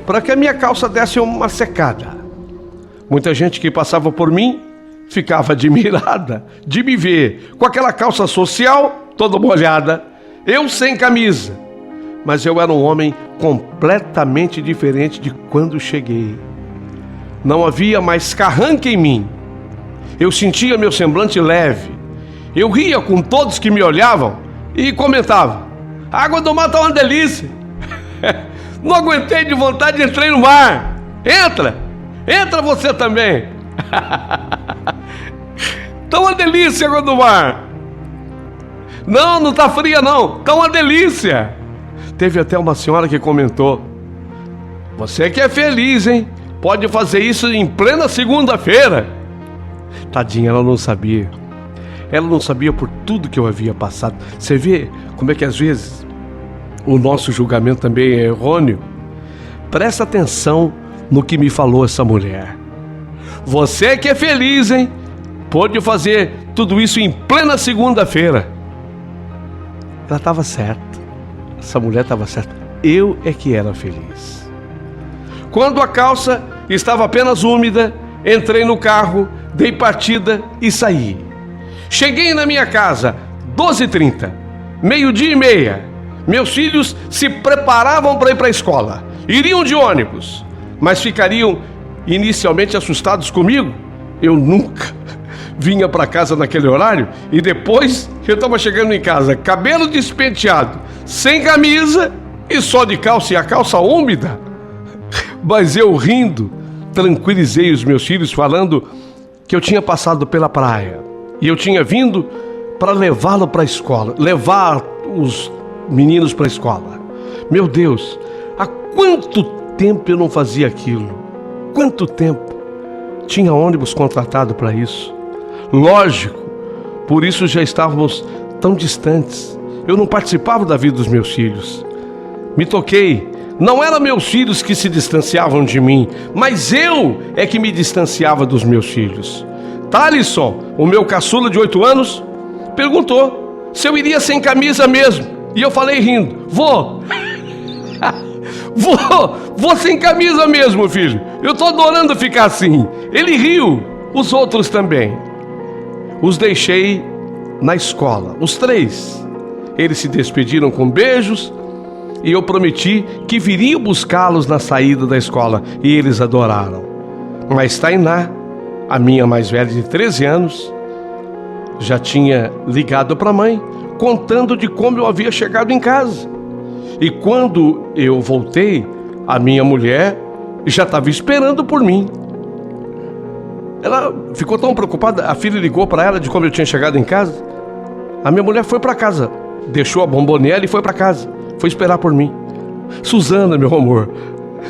para que a minha calça desse uma secada. Muita gente que passava por mim ficava admirada de me ver com aquela calça social toda molhada, eu sem camisa. Mas eu era um homem completamente diferente de quando cheguei. Não havia mais carranca em mim. Eu sentia meu semblante leve. Eu ria com todos que me olhavam e comentava: a água do mar tá uma delícia. Não aguentei de vontade e entrei no mar. Entra você também. Tá uma delícia a água do mar. Não tá fria não, tá uma delícia. Teve até uma senhora que comentou: você que é feliz, hein? Pode fazer isso em plena segunda-feira. Tadinha, ela não sabia. Ela não sabia por tudo que eu havia passado. Você vê como é que às vezes o nosso julgamento também é errôneo? Presta atenção no que me falou essa mulher. Você que é feliz, hein? Pode fazer tudo isso em plena segunda-feira. Ela estava certa. Essa mulher estava certa. Eu é que era feliz. Quando a calça estava apenas úmida, entrei no carro, dei partida e saí. Cheguei na minha casa 12h30, 12:30. Meus filhos se preparavam para ir para a escola. Iriam de ônibus, mas ficariam inicialmente assustados comigo. Eu nunca vinha para casa naquele horário, e depois eu estava chegando em casa, cabelo despenteado, sem camisa e só de calça, e a calça úmida. Mas eu, rindo, tranquilizei os meus filhos, falando que eu tinha passado pela praia e eu tinha vindo para levá-lo para a escola, levar os meninos para a escola. Meu Deus, há quanto tempo eu não fazia aquilo? Quanto tempo? Tinha ônibus contratado para isso. Lógico, por isso já estávamos tão distantes. Eu não participava da vida dos meus filhos. Me toquei. Não eram meus filhos que se distanciavam de mim, mas eu é que me distanciava dos meus filhos. Thalisson, o meu caçula de 8 anos, perguntou se eu iria sem camisa mesmo. E eu falei rindo: vou. Vou sem camisa mesmo, filho. Eu tô adorando ficar assim. Ele riu, os outros também. Os deixei na escola, os 3. Eles se despediram com beijos e eu prometi que viria buscá-los na saída da escola, e eles adoraram. Mas Tainá, a minha mais velha de 13 anos, já tinha ligado para a mãe, contando de como eu havia chegado em casa. E quando eu voltei, a minha mulher já estava esperando por mim. Ela ficou tão preocupada, a filha ligou para ela de como eu tinha chegado em casa. A minha mulher foi para casa, deixou a bomboniela e foi para casa, foi esperar por mim. Suzana, meu amor,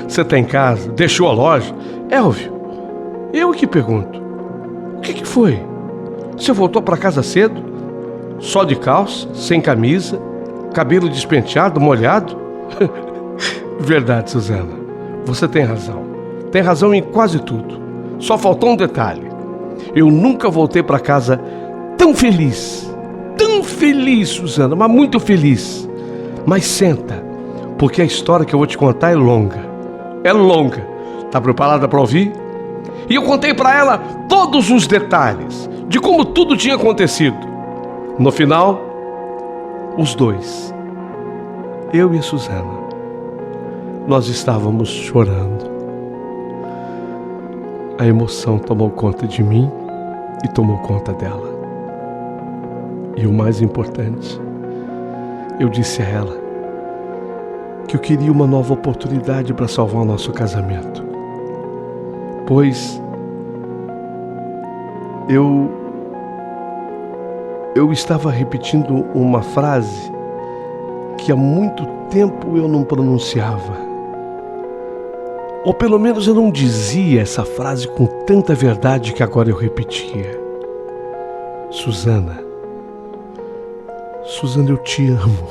você está em casa? Deixou a loja? Elvio, eu que pergunto, o que foi? Você voltou para casa cedo? Só de calça, sem camisa, cabelo despenteado, molhado? Verdade, Suzana. Você tem razão. Tem razão em quase tudo. Só faltou um detalhe. Eu nunca voltei para casa tão feliz. Tão feliz, Suzana, mas muito feliz. Mas senta, porque a história que eu vou te contar é longa. É longa. Tá preparada para ouvir? E eu contei para ela todos os detalhes de como tudo tinha acontecido. No final, os dois, eu e a Suzana, nós estávamos chorando. A emoção tomou conta de mim e tomou conta dela. E o mais importante, eu disse a ela que eu queria uma nova oportunidade para salvar o nosso casamento. Pois eu estava repetindo uma frase que há muito tempo eu não pronunciava. Ou pelo menos eu não dizia essa frase com tanta verdade que agora eu repetia. Suzana, eu te amo.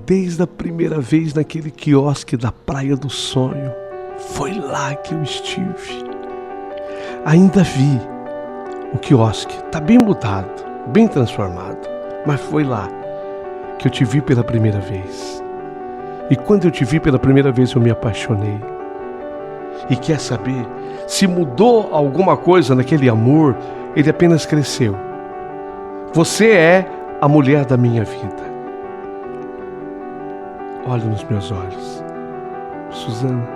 Desde a primeira vez naquele quiosque da Praia do Sonho, foi lá que eu estive. Ainda vi o quiosque, tá bem mudado, bem transformado, mas foi lá que eu te vi pela primeira vez. E quando eu te vi pela primeira vez eu me apaixonei. E quer saber, se mudou alguma coisa naquele amor, ele apenas cresceu. Você é a mulher da minha vida. Olha nos meus olhos. Suzana,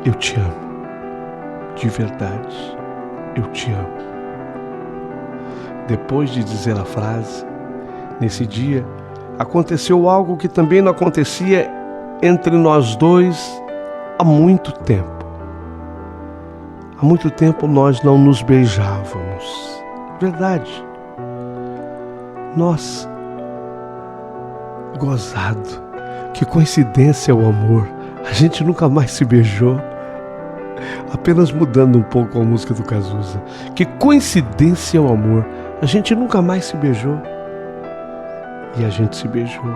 eu te amo. De verdade, eu te amo. Depois de dizer a frase, nesse dia, aconteceu algo que também não acontecia entre nós dois há muito tempo. Há muito tempo nós não nos beijávamos. Verdade. Nossa, gozado. Que coincidência o amor. A gente nunca mais se beijou. Apenas mudando um pouco a música do Cazuza. Que coincidência o amor. A gente nunca mais se beijou. E a gente se beijou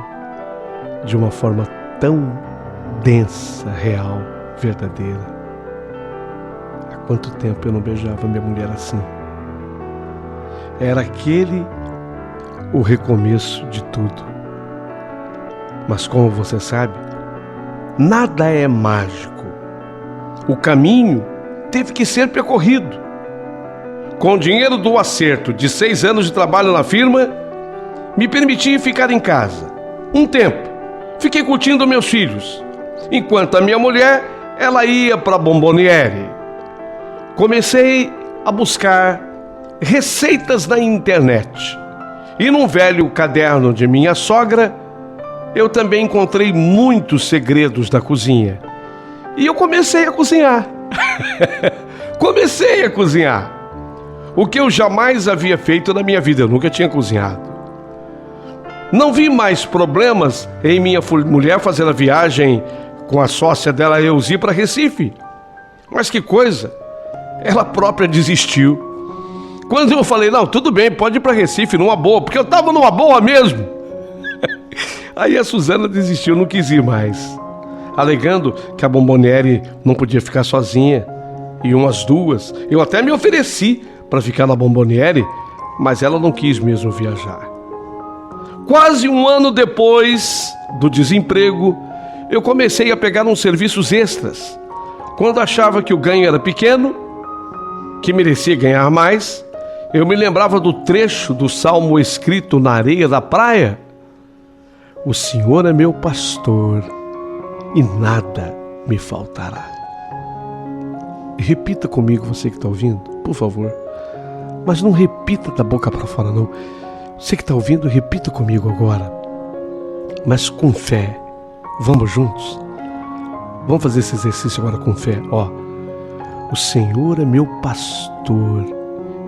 de uma forma tão densa, real, verdadeira. Há quanto tempo eu não beijava minha mulher assim? Era aquele o recomeço de tudo. Mas como você sabe, nada é mágico. O caminho teve que ser percorrido. Com o dinheiro do acerto de 6 anos de trabalho na firma, me permiti ficar em casa. Um tempo, fiquei curtindo meus filhos, enquanto a minha mulher, ela ia para a Bomboniere. Comecei a buscar receitas na internet. E num velho caderno de minha sogra, eu também encontrei muitos segredos da cozinha. E eu comecei a cozinhar. Comecei a cozinhar. O que eu jamais havia feito na minha vida, eu nunca tinha cozinhado. Não vi mais problemas em minha mulher fazer a viagem com a sócia dela, Elzi, para Recife. Mas que coisa, ela própria desistiu. Quando eu falei, não, tudo bem, pode ir para Recife, numa boa, porque eu estava numa boa mesmo. Aí a Suzana desistiu, não quis ir mais, alegando que a Bomboniere não podia ficar sozinha, iam as duas. Eu até me ofereci para ficar na Bomboniere, mas ela não quis mesmo viajar. Quase um ano depois do desemprego, eu comecei a pegar uns serviços extras. Quando achava que o ganho era pequeno, que merecia ganhar mais, eu me lembrava do trecho do salmo escrito na areia da praia. O Senhor é meu pastor e nada me faltará. Repita comigo, você que está ouvindo, por favor. Mas não repita da boca para fora, não. Você que está ouvindo, repita comigo agora. Mas com fé. Vamos juntos? Vamos fazer esse exercício agora com fé. Ó, o Senhor é meu pastor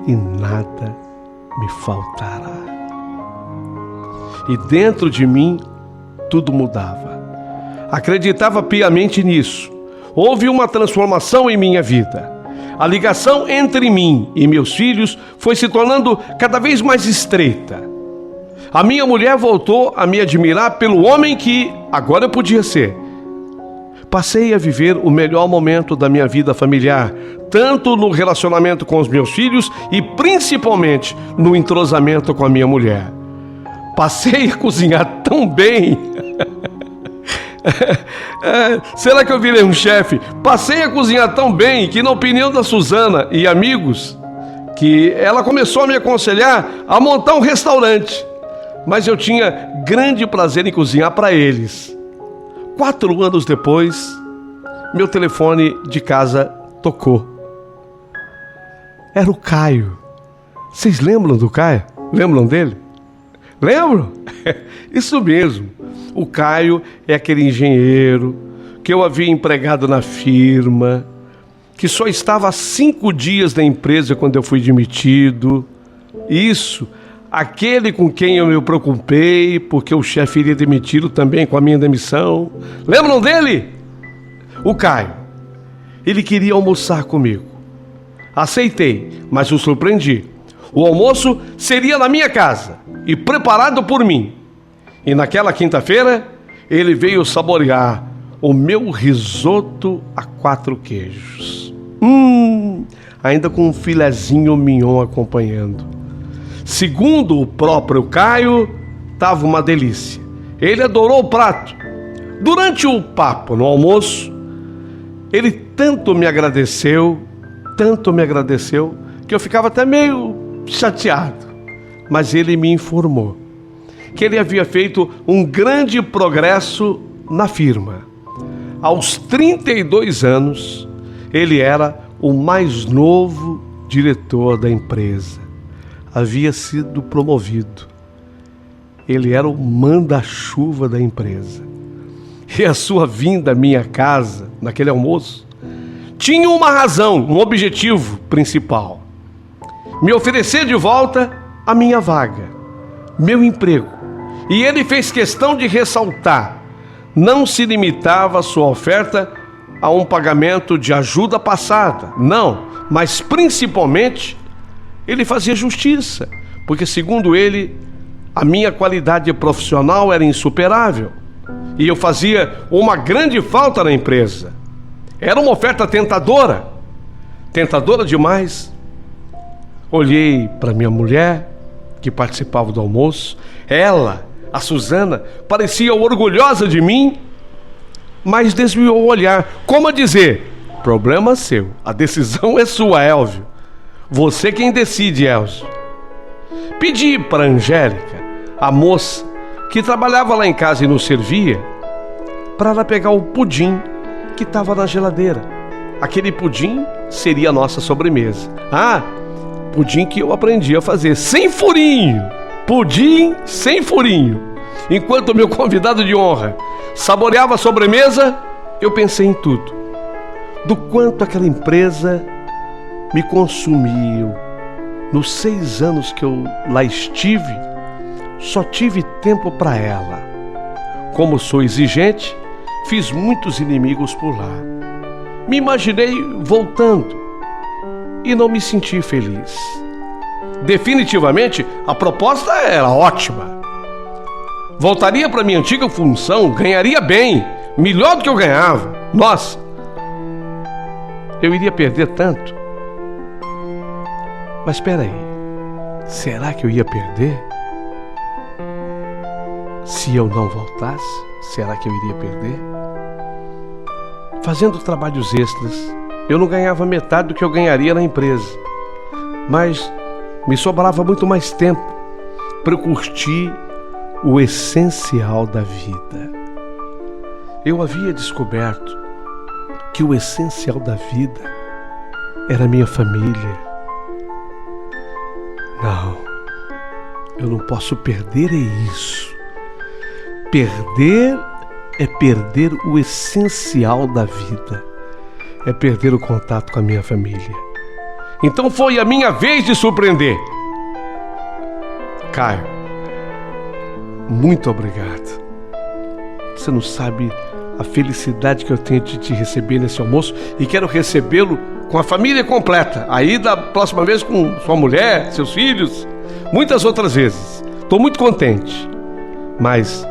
e nada me faltará. E dentro de mim tudo mudava. Acreditava piamente nisso. Houve uma transformação em minha vida. A ligação entre mim e meus filhos foi se tornando cada vez mais estreita. A minha mulher voltou a me admirar pelo homem que agora eu podia ser. Passei a viver o melhor momento da minha vida familiar, tanto no relacionamento com os meus filhos e principalmente no entrosamento com a minha mulher. Passei a cozinhar tão bem. Será que eu virei um chefe? Passei a cozinhar tão bem que, na opinião da Suzana e amigos, que ela começou a me aconselhar a montar um restaurante. Mas eu tinha grande prazer em cozinhar para eles. 4 anos depois, meu telefone de casa tocou. Era o Caio. Vocês lembram do Caio? Lembram dele? Lembram? Isso mesmo. O Caio é aquele engenheiro que eu havia empregado na firma, que só estava há 5 dias na empresa quando eu fui demitido. Isso, aquele com quem eu me preocupei, porque o chefe iria demiti-lo também com a minha demissão. Lembram dele? O Caio. Ele queria almoçar comigo. Aceitei, mas o surpreendi. O almoço seria na minha casa e preparado por mim. E naquela quinta-feira, ele veio saborear o meu risoto a 4 queijos. Ainda com um filezinho mignon acompanhando. Segundo o próprio Caio, estava uma delícia. Ele adorou o prato. Durante o papo no almoço, ele tanto me agradeceu, que eu ficava até meio chateado. Mas ele me informou que ele havia feito um grande progresso na firma. Aos 32 anos, ele era o mais novo diretor da empresa. Havia sido promovido. Ele era o manda-chuva da empresa. E a sua vinda à minha casa, naquele almoço, tinha uma razão, um objetivo principal: me oferecer de volta a minha vaga, meu emprego. E ele fez questão de ressaltar: não se limitava a sua oferta a um pagamento de ajuda passada, não, mas principalmente ele fazia justiça, porque segundo ele, a minha qualidade profissional era insuperável e eu fazia uma grande falta na empresa. Era uma oferta tentadora demais. Olhei para minha mulher, que participava do almoço. Ela, a Suzana, parecia orgulhosa de mim, mas desviou o olhar, como a dizer: problema seu, a decisão é sua, Elvio. Você quem decide, Elvio. Pedi para a Angélica, a moça que trabalhava lá em casa e nos servia, para ela pegar o pudim que estava na geladeira. Aquele pudim seria a nossa sobremesa. Pudim que eu aprendi a fazer sem furinho. Pudim sem furinho. Enquanto o meu convidado de honra saboreava a sobremesa, eu pensei em tudo. Do quanto aquela empresa me consumiu. Nos 6 anos que eu lá estive, só tive tempo para ela. Como sou exigente, fiz muitos inimigos por lá. Me imaginei voltando e não me senti feliz. Definitivamente, a proposta era ótima. Voltaria para minha antiga função, ganharia bem, melhor do que eu ganhava. Nossa, eu iria perder tanto. Mas espera aí, será que eu ia perder? Se eu não voltasse, será que eu iria perder? Fazendo trabalhos extras, eu não ganhava metade do que eu ganharia na empresa. Mas me sobrava muito mais tempo para eu curtir o essencial da vida. Eu havia descoberto que o essencial da vida era minha família. Não, eu não posso perder isso. Perder é perder o essencial da vida. É perder o contato com a minha família. Então foi a minha vez de surpreender. Caio, muito obrigado. Você não sabe a felicidade que eu tenho de te receber nesse almoço, e quero recebê-lo com a família completa. Aí da próxima vez com sua mulher, seus filhos, muitas outras vezes. Estou muito contente, mas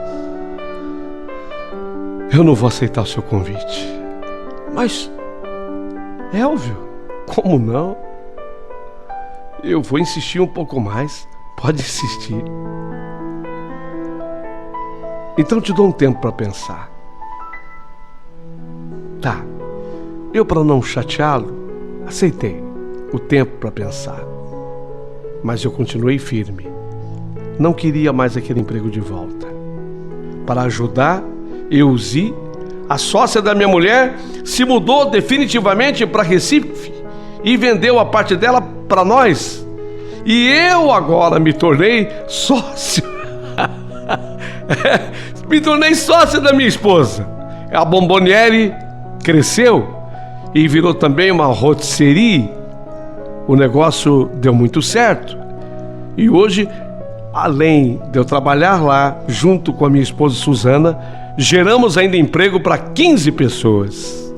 eu não vou aceitar o seu convite. Mas, Elvio, como não? Eu vou insistir um pouco mais. Pode insistir. Então te dou um tempo para pensar. Tá, eu, para não chateá-lo, aceitei o tempo para pensar. Mas eu continuei firme. Não queria mais aquele emprego de volta. Para ajudar, Euzi, a sócia da minha mulher, se mudou definitivamente para Recife e vendeu a parte dela para nós. E eu agora me tornei sócio. Me tornei sócio da minha esposa. A Bomboniere cresceu e virou também uma rotisserie. O negócio deu muito certo. E hoje, além de eu trabalhar lá, junto com a minha esposa Suzana, geramos ainda emprego para 15 pessoas.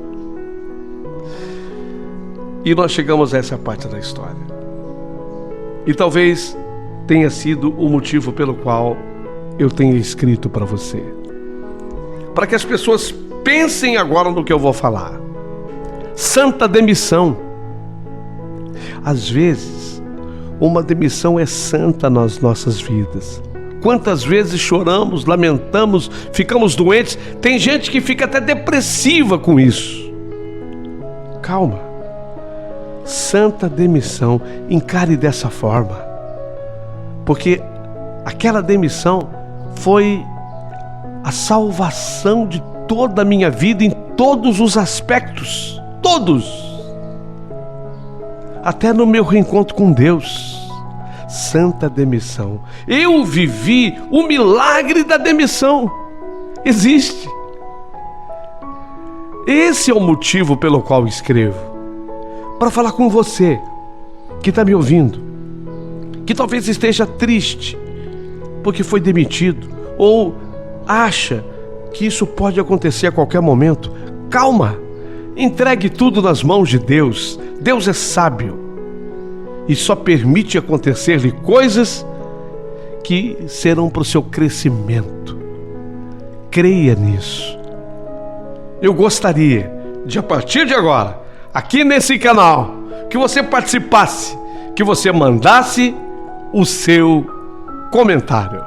E nós chegamos a essa parte da história. E talvez tenha sido o motivo pelo qual eu tenha escrito para você. Para que as pessoas pensem agora no que eu vou falar. Santa demissão. Às vezes, uma demissão é santa nas nossas vidas. Quantas vezes choramos, lamentamos, ficamos doentes. Tem gente que fica até depressiva com isso. Calma. Santa demissão, encare dessa forma. Porque aquela demissão foi a salvação de toda a minha vida em todos os aspectos. Todos. Até no meu reencontro com Deus. Santa demissão. Eu vivi o milagre da demissão. Existe. Esse é o motivo pelo qual escrevo. Para falar com você que está me ouvindo, que talvez esteja triste porque foi demitido, ou acha que isso pode acontecer a qualquer momento. Calma, entregue tudo nas mãos de Deus. Deus é sábio e só permite acontecer-lhe coisas que serão para o seu crescimento. Creia nisso. Eu gostaria de, a partir de agora, aqui nesse canal, que você participasse, que você mandasse o seu comentário.